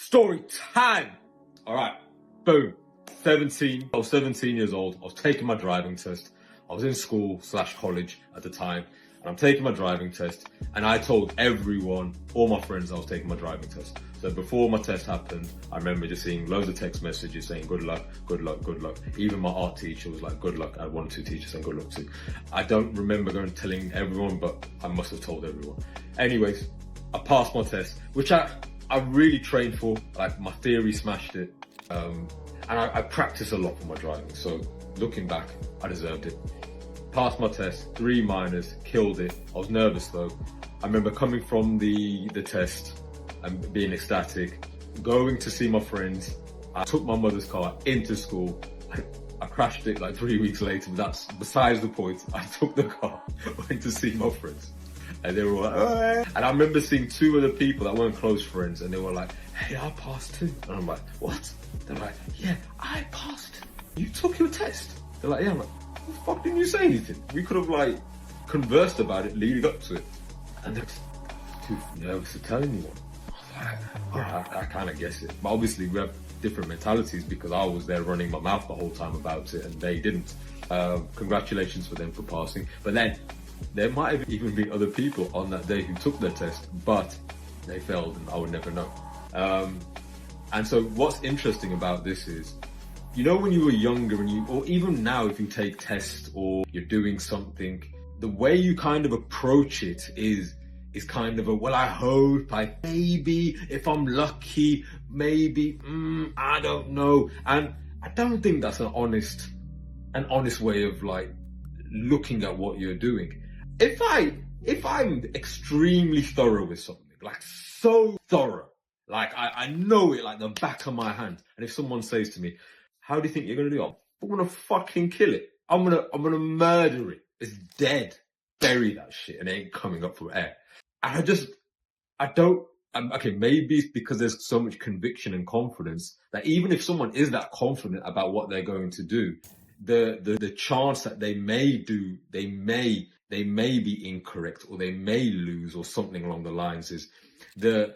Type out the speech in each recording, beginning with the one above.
Story time! Alright, boom. 17. I was 17 years old. I was taking my driving test. I was in school/college at the time. And I'm taking my driving test. And I told everyone, all my friends, I was taking my driving test. So before my test happened, I remember just seeing loads of text messages saying, good luck, good luck, good luck. Even my art teacher was like, good luck. I had 1 or 2 teachers saying good luck too. I don't remember going telling everyone, but I must have told everyone. Anyways, I passed my test, which I really trained for. Like, my theory smashed it. And I practiced a lot for my driving. So looking back, I deserved it. Passed my test, 3 minors, killed it. I was nervous though. I remember coming from the test and being ecstatic, going to see my friends. I took my mother's car into school. I crashed it like 3 weeks later, but that's besides the point. I took the car, went to see my friends. And they were all like, oh. And I remember seeing 2 other people that weren't close friends, and they were like, hey, I passed too. And I'm like, what? They're like, yeah, I passed. You took your test? They're like, yeah. I'm like, what the fuck didn't you say anything? We could have like conversed about it leading up to it. And they're too nervous to tell anyone. I kind of guess it. But obviously we have different mentalities because I was there running my mouth the whole time about it and they didn't. Congratulations for them for passing. But then there might have even been other people on that day who took their test, but they failed and I would never know. And so what's interesting about this is, you know, when you were younger and or even now if you take tests or you're doing something, the way you kind of approach it is kind of a, well, I hope, maybe, if I'm lucky, maybe, I don't know. And I don't think that's an honest way of like looking at what you're doing. If I'm extremely thorough with something, like so thorough, like I know it like the back of my hand. And if someone says to me, how do you think you're gonna do it? I'm gonna fucking kill it. I'm gonna murder it. It's dead. Bury that shit and it ain't coming up from air. And okay, maybe it's because there's so much conviction and confidence that even if someone is that confident about what they're going to do, the chance that they may be incorrect or they may lose or something along the lines is the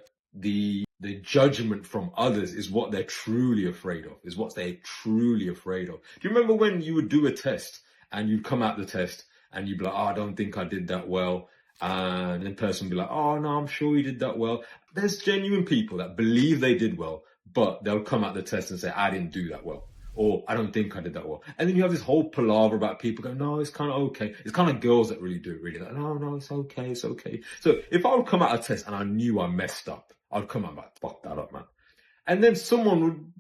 judgment from others is what they're truly afraid of, Do you remember when you would do a test and you'd come out the test and you'd be like, oh, I don't think I did that well. And then person would be like, oh no, I'm sure you did that well. There's genuine people that believe they did well, but they'll come out the test and say, I didn't do that well. Or I don't think I did that well. And then you have this whole palaver about people going, no, it's kind of okay. It's kind of girls that really do it, really. Like, no, it's okay, it's okay. So if I would come out a test and I knew I messed up, I'd come out like, fuck that up, man. And then some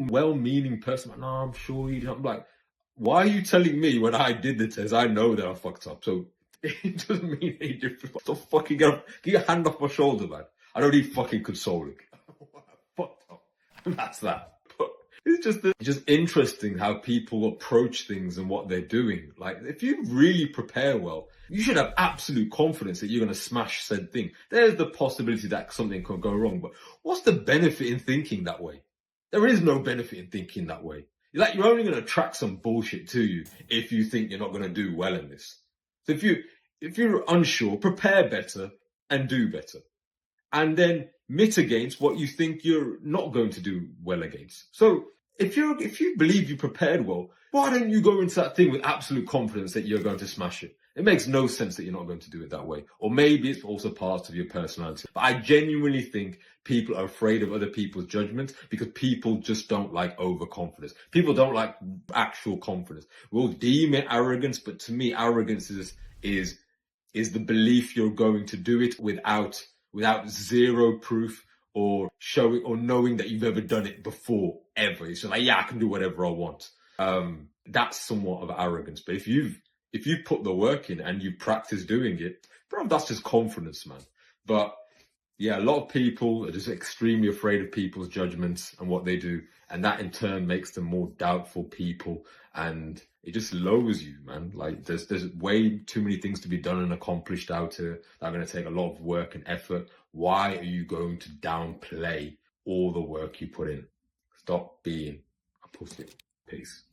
well-meaning person, like, no, I'm sure you did. I'm like, why are you telling me when I did the test, I know that I fucked up. So it doesn't mean any difference. So fucking get your hand off my shoulder, man. I don't need fucking consoling. Fucked up. That's that. It's just interesting how people approach things and what they're doing. Like, if you really prepare well, you should have absolute confidence that you're going to smash said thing. There's the possibility that something could go wrong, but what's the benefit in thinking that way? There is no benefit in thinking that way. Like, you're only going to attract some bullshit to you if you think you're not going to do well in this. So if you're unsure, prepare better and do better. And then mitigate what you think you're not going to do well against. So if you believe you prepared well, why don't you go into that thing with absolute confidence that you're going to smash it? It makes no sense that you're not going to do it that way. Or maybe it's also part of your personality. But I genuinely think people are afraid of other people's judgment because people just don't like overconfidence. People don't like actual confidence. We'll deem it arrogance, but to me, arrogance is the belief you're going to do it without zero proof or showing or knowing that you've ever done it before, ever. It's just like, yeah, I can do whatever I want. That's somewhat of arrogance. But if you've put the work in and you practice doing it, bro, that's just confidence, man. But yeah, a lot of people are just extremely afraid of people's judgments and what they do. And that in turn makes them more doubtful people. And it just lowers you, man. Like, there's way too many things to be done and accomplished out here that are going to take a lot of work and effort. Why are you going to downplay all the work you put in? Stop being a pussy. Peace.